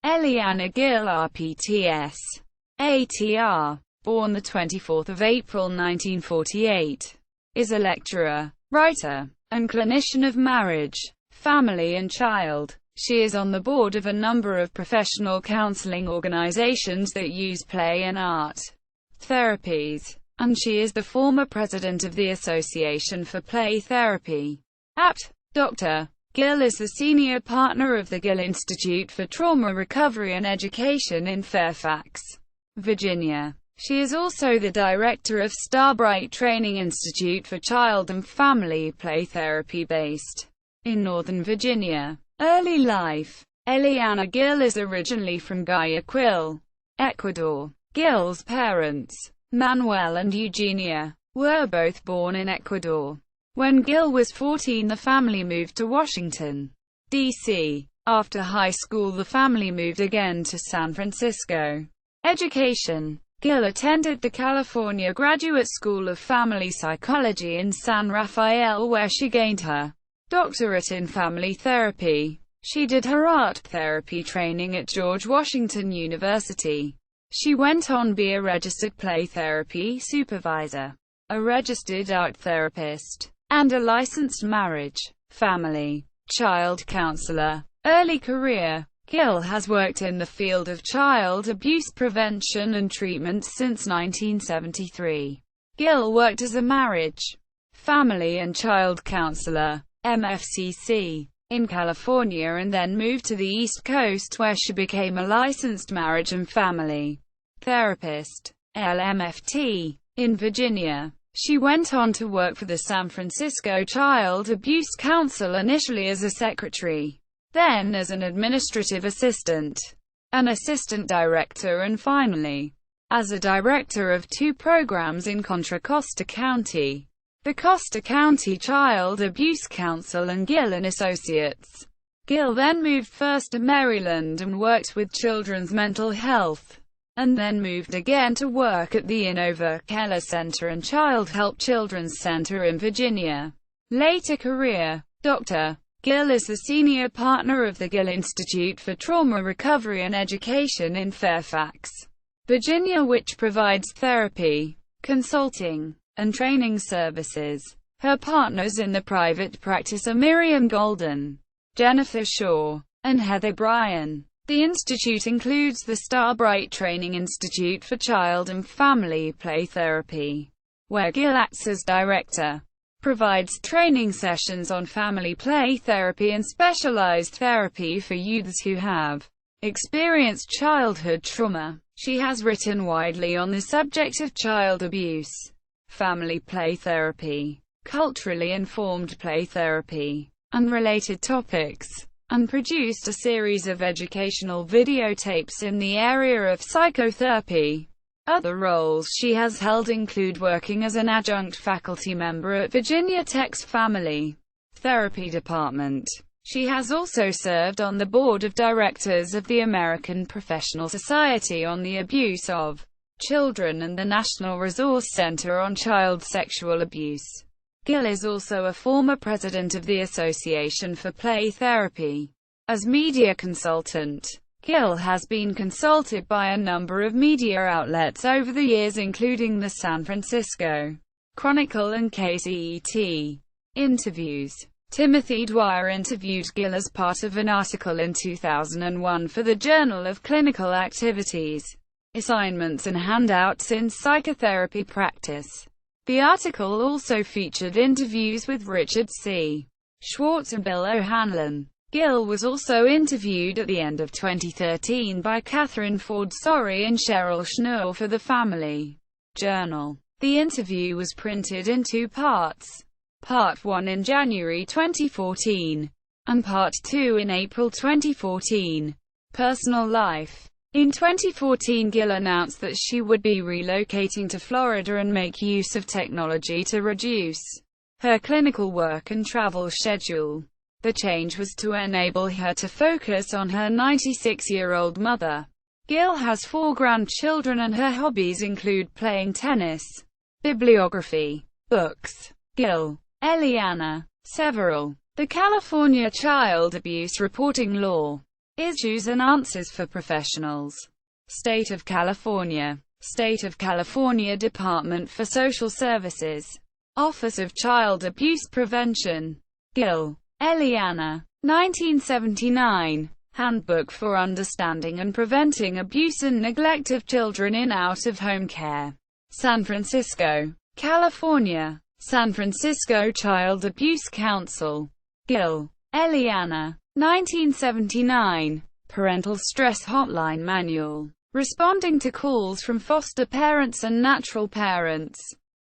Eliana Gil RPT-S, ATR, born the 24th of April 1948, is a lecturer, writer, and clinician of marriage, family and child. She is on the board of a number of professional counseling organizations that use play and art therapies, and she is the former president of the Association for Play Therapy. APT. Dr. Gil is the senior partner of the Gil Institute for Trauma Recovery and Education in Fairfax, Virginia. She is also the director of Starbright Training Institute for Child and Family Play Therapy based in Northern Virginia. Early life. Eliana Gil is originally from Guayaquil, Ecuador. Gil's parents, Manuel and Eugenia, were both born in Ecuador. When Gil was 14, the family moved to Washington, D.C. After high school, the family moved again to San Francisco. Education. Gil attended the California Graduate School of Family Psychology in San Rafael, where she gained her doctorate in family therapy. She did her art therapy training at George Washington University. She went on to be a registered play therapy supervisor, a registered art therapist, and a licensed marriage, family, child counselor. Early career. Gil has worked in the field of child abuse prevention and treatment since 1973. Gil worked as a marriage, family and child counselor, MFCC, in California and then moved to the East Coast, where she became a licensed marriage and family therapist, LMFT, in Virginia. She went on to work for the San Francisco Child Abuse Council, initially as a secretary, then as an administrative assistant, an assistant director, and finally as a director of 2 programs in Contra Costa County, the Costa County Child Abuse Council and Gil and Associates. Gil then moved first to Maryland and worked with children's mental health, and then moved again to work at the Inova Keller Center and Child Help Children's Center in Virginia. Later career. Dr. Gil is the senior partner of the Gil Institute for Trauma Recovery and Education in Fairfax, Virginia, which provides therapy, consulting, and training services. Her partners in the private practice are Miriam Golden, Jennifer Shaw, and Heather Bryan. The institute includes the Starbright Training Institute for Child and Family Play Therapy, where Gil acts as director, provides training sessions on family play therapy and specialized therapy for youths who have experienced childhood trauma. She has written widely on the subject of child abuse, family play therapy, culturally informed play therapy, and related topics, and produced a series of educational videotapes in the area of psychotherapy. Other roles she has held include working as an adjunct faculty member at Virginia Tech's Family Therapy Department. She has also served on the board of directors of the American Professional Society on the Abuse of Children and the National Resource Center on Child Sexual Abuse. Gil is also a former president of the Association for Play Therapy. As media consultant, Gil has been consulted by a number of media outlets over the years, including the San Francisco Chronicle and KCET. Interviews. Timothy Dwyer interviewed Gil as part of an article in 2001 for the Journal of Clinical Activities, Assignments and Handouts in Psychotherapy Practice. The article also featured interviews with Richard C. Schwartz and Bill O'Hanlon. Gil was also interviewed at the end of 2013 by Catherine Ford Sorry and Cheryl Schnur for the Family Journal. The interview was printed in 2 parts. Part 1 in January 2014, and Part 2 in April 2014. Personal life. In 2014, Gil announced that she would be relocating to Florida and make use of technology to reduce her clinical work and travel schedule. The change was to enable her to focus on her 96-year-old mother. Gil has 4 grandchildren and her hobbies include playing tennis, bibliography, books. Gil. Eliana. Several. The California Child Abuse Reporting Law. Issues and answers for professionals. State of California. State of California Department for Social Services. Office of Child Abuse Prevention. Gil. Eliana. 1979. Handbook for Understanding and Preventing Abuse and Neglect of Children in Out-of-Home Care. San Francisco, California. San Francisco Child Abuse Council. Gil. Eliana. 1979. Parental Stress Hotline Manual. Responding to calls from foster parents and natural parents.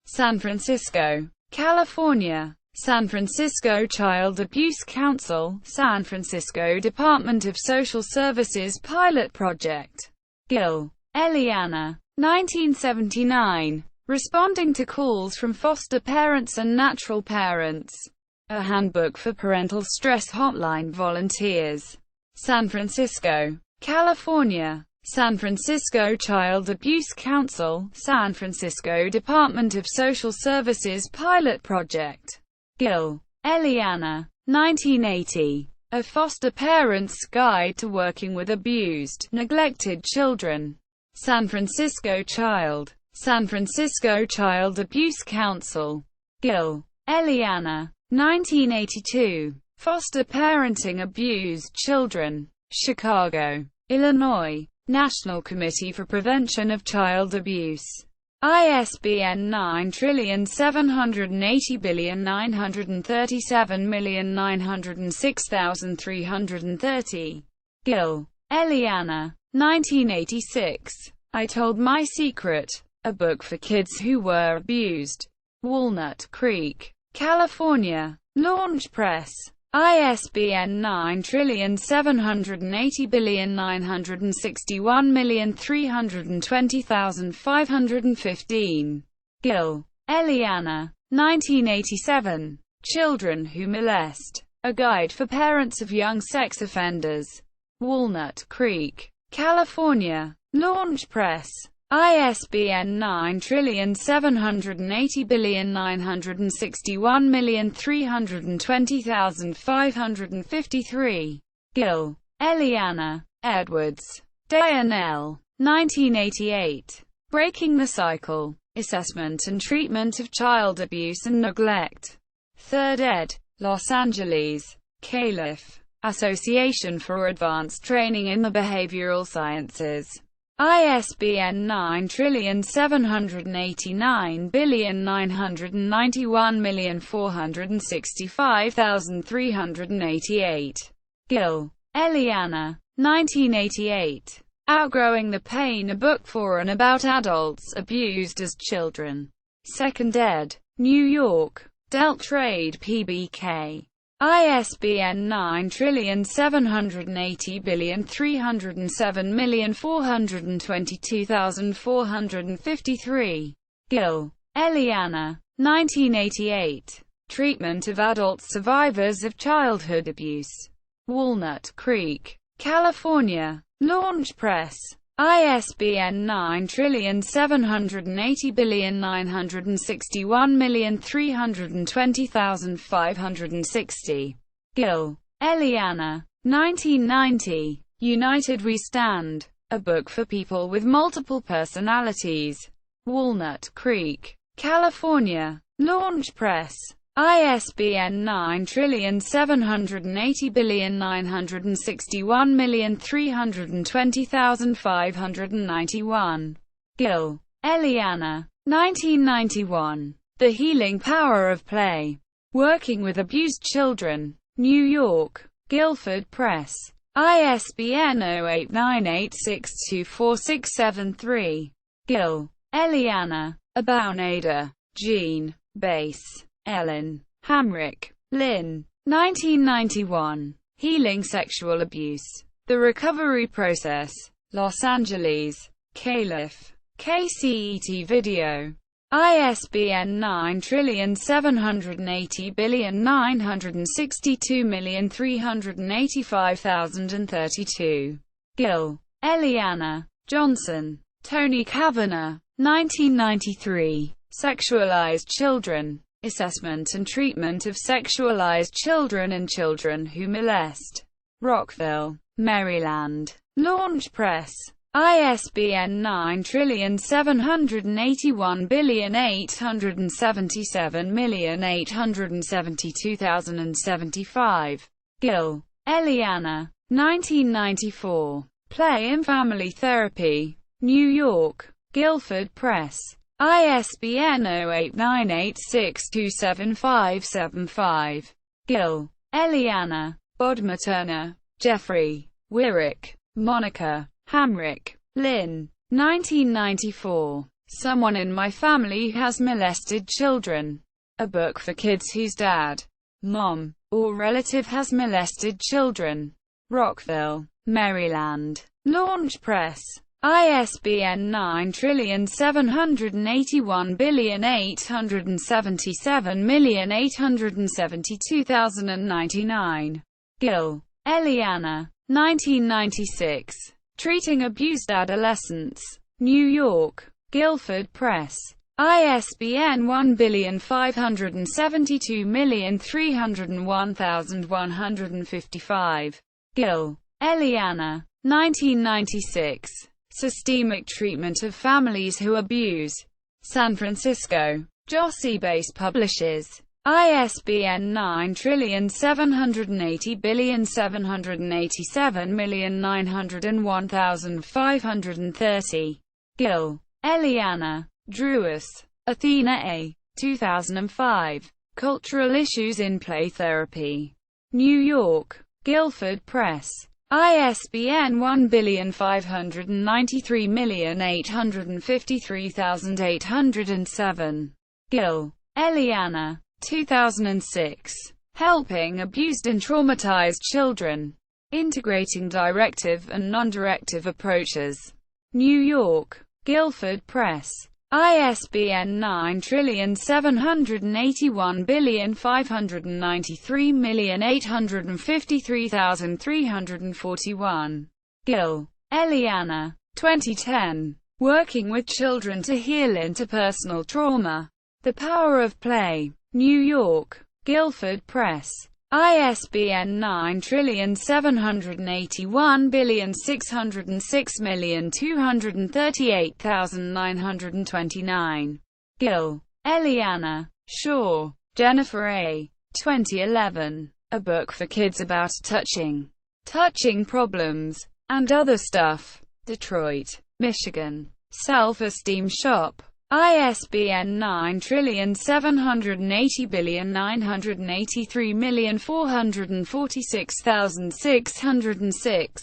San Francisco, California. San Francisco Child Abuse Council, San Francisco Department of Social Services Pilot Project. Gil. Eliana. 1979. Responding to calls from foster parents and natural parents. A Handbook for Parental Stress Hotline Volunteers. San Francisco, California. San Francisco Child Abuse Council, San Francisco Department of Social Services Pilot Project. Gil. Eliana. 1980. A Foster Parent's Guide to Working with Abused, Neglected Children. San Francisco Child. San Francisco Child Abuse Council. Gil. Eliana. 1982. Foster Parenting Abused Children. Chicago, Illinois. National Committee for Prevention of Child Abuse. ISBN 9780937906330. Gil. Eliana. 1986. I Told My Secret. A Book for Kids Who Were Abused. Walnut Creek, California. Launch Press. ISBN 9780961320515. Gil. Eliana. 1987. Children Who Molest. A Guide for Parents of Young Sex Offenders. Walnut Creek, California. Launch Press. ISBN 9780961320553. Gil. Eliana. Edwards. Dayanel. 1988. Breaking the Cycle. Assessment and Treatment of Child Abuse and Neglect. 3rd ed. Los Angeles. Calif. Association for Advanced Training in the Behavioral Sciences. ISBN 9789991465388. Gil. Eliana. 1988. Outgrowing the Pain, a book for and about adults abused as children. 2nd ed. New York. Delt Trade PBK. ISBN 9780307422453. Gil. Eliana. 1988. Treatment of Adult Survivors of Childhood Abuse. Walnut Creek, California. Launch Press. ISBN 9780961320560. Gil. Eliana. 1990. United We Stand. A Book for People with Multiple Personalities. Walnut Creek, California. Launch Press. ISBN 9780961320591. Gil. Eliana. 1991. The Healing Power of Play. Working with Abused Children. New York. Guilford Press. ISBN 0898624673. Gil. Eliana. Abounader. Jean. Bass. Ellen. Hamrick. Lynn. 1991. Healing Sexual Abuse. The Recovery Process. Los Angeles. Calif. KCET Video. ISBN 9780962385032. Gil. Eliana. Johnson. Tony Kavanagh. 1993. Sexualized Children. Assessment and Treatment of Sexualized Children and Children Who Molest. Rockville, Maryland. Launch Press. ISBN 9781877872075. Gil. Eliana. 1994. Play and Family Therapy. New York. Guilford Press. ISBN 0898627575. Gil. Eliana. Bodmer-Turner. Jeffrey. Wyrick. Monica. Hamrick. Lynn. 1994. Someone in My Family Has Molested Children. A book for kids whose dad, mom, or relative has molested children. Rockville, Maryland. Launch Press. ISBN 9781877872099. Gil. Eliana. 1996. Treating Abused Adolescents. New York. Guilford Press. ISBN 1552301155. Gil. Eliana. 1996. Systemic Treatment of Families Who Abuse. San Francisco. Jossey Base Publishers. ISBN 9780787901530. Gil. Eliana. Drewes. Athena A. 2005. Cultural Issues in Play Therapy. New York. Guilford Press. ISBN 1533853807. Gil. Eliana. 2006. Helping Abused and Traumatized Children. Integrating Directive and Non-Directive Approaches. New York. Guilford Press. ISBN 9781593853341. Gil. Eliana. 2010. Working with Children to Heal Interpersonal Trauma. The Power of Play. New York. Guilford Press. ISBN 9781606238929. Gil. Eliana. Shaw. Jennifer A. 2011. A book for kids about touching problems, and other stuff. Detroit, Michigan. Self-Esteem Shop. ISBN 9780983446606.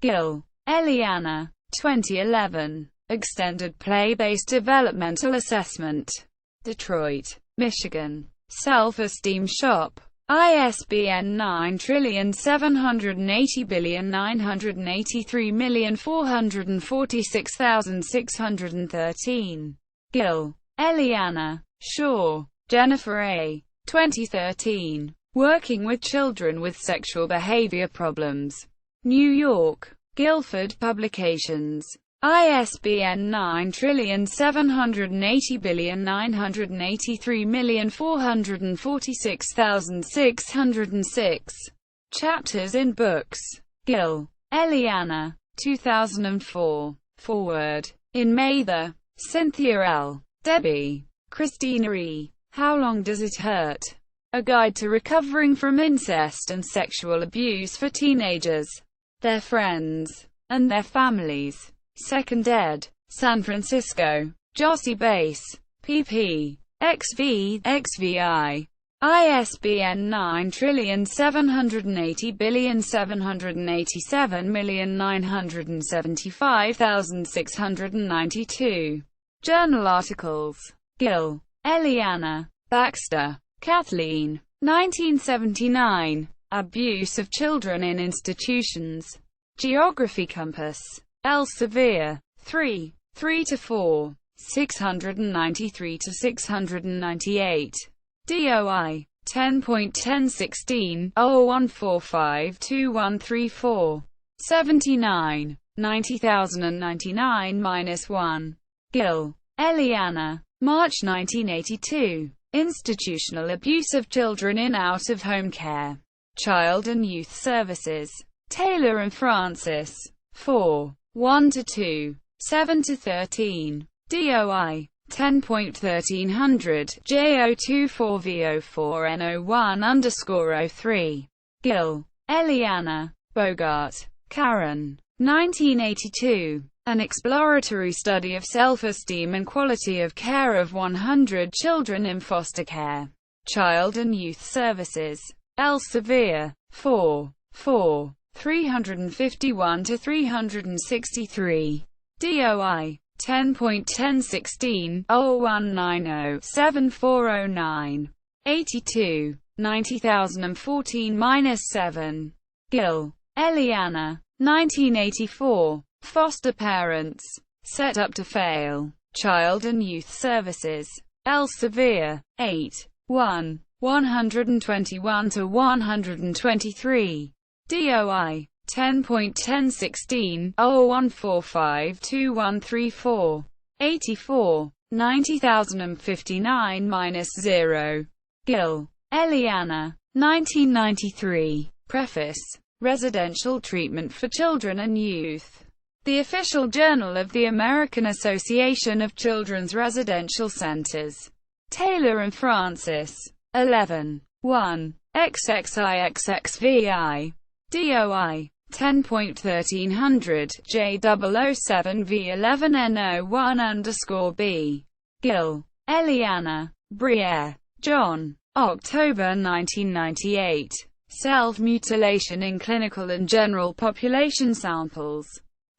Gil. Eliana. 2011. Extended Play-Based Developmental Assessment. Detroit, Michigan. Self-Esteem Shop. ISBN 9780983446613. Gil. Eliana. Shaw. Jennifer A. 2013. Working with Children with Sexual Behavior Problems. New York. Guilford Publications. ISBN 9780983446606. Chapters in Books. Gil. Eliana. 2004. Forward. In Mather. Cynthia L. Debbie. Christina E. How Long Does It Hurt? A Guide to Recovering from Incest and Sexual Abuse for Teenagers, Their Friends, and Their Families. 2nd ed. San Francisco. Jossey Base. pp. XV, XVI. ISBN 9780787975692. Journal articles. Gil. Eliana. Baxter. Kathleen. 1979. Abuse of Children in Institutions. Geography Compass. Elsevier. 3. 3-4. 693-698. DOI. 10.1016 01452134. 79. 90099-1. Gil. Eliana. March 1982. Institutional Abuse of Children in Out-of-Home Care. Child and Youth Services. Taylor and Francis. 4. 1-2. 7-13. DOI. 10.1300 J024V04N01_03. Gil. Eliana. Bogart. Karen. 1982. An exploratory study of self-esteem and quality of care of 100 children in foster care. Child and Youth Services. Elsevier. 4. 4. 351-363. DOI. 10.1016 0190 7409. 82. 90014-7. Gil. Eliana. 1984. Foster Parents. Set Up to Fail. Child and Youth Services. Elsevier. 8. 1. 121-123. DOI. 10.1016 01452134. 84. 90059-0. Gil. Eliana. 1993. Preface. Residential Treatment for Children and Youth. The Official Journal of the American Association of Children's Residential Centers. Taylor and Francis. 11. 1. XXIXXVI. DOI. 10.1300 J007V11N01_B. Gil. Eliana. Briere. John. October 1998. Self-mutilation in clinical and general population samples.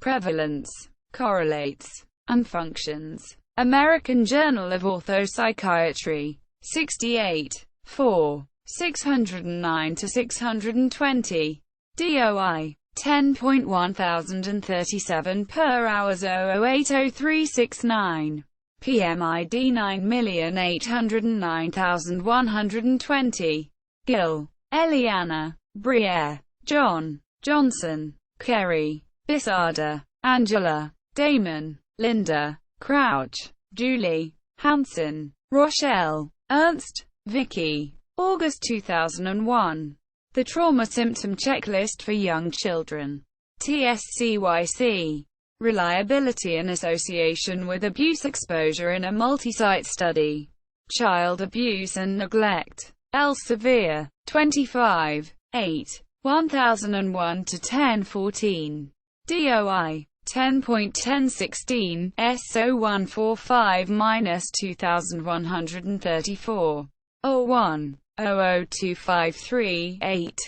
Prevalence, correlates, and functions. American Journal of Orthopsychiatry. 68. 4. 609-620. DOI. 10.1037 per hours 0080369. PMID 9809120. Gil. Eliana. Briere. John. Johnson. Kerry. Bisada. Angela. Damon. Linda. Crouch. Julie. Hansen. Rochelle. Ernst. Vicky. August 2001. The Trauma Symptom Checklist for Young Children. TSCYC. Reliability and association with abuse exposure in a multi-site study. Child abuse and neglect. Elsevier. 25. 8. 1001-1014. DOI. 10.1016 S0145-2134. 01. 00253-8.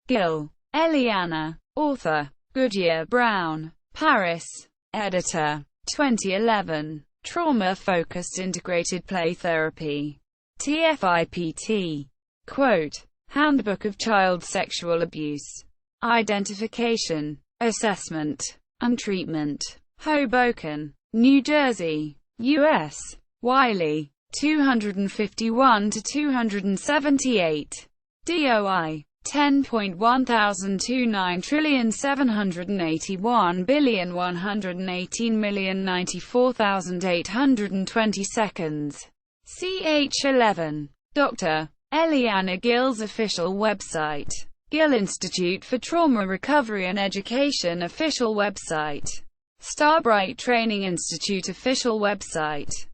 Gil. Eliana. Author. Goodyear Brown. Paris. Editor. 2011. Trauma-Focused Integrated Play Therapy. TFIPT. Quote. Handbook of Child Sexual Abuse. Identification, Assessment, and Treatment. Hoboken, New Jersey, U.S. Wiley. 251-278. DOI. 10.1029,781,118,094,820 seconds. CH11. Dr. Eliana Gil's official website. Gil Institute for Trauma Recovery and Education official website. Starbright Training Institute official website.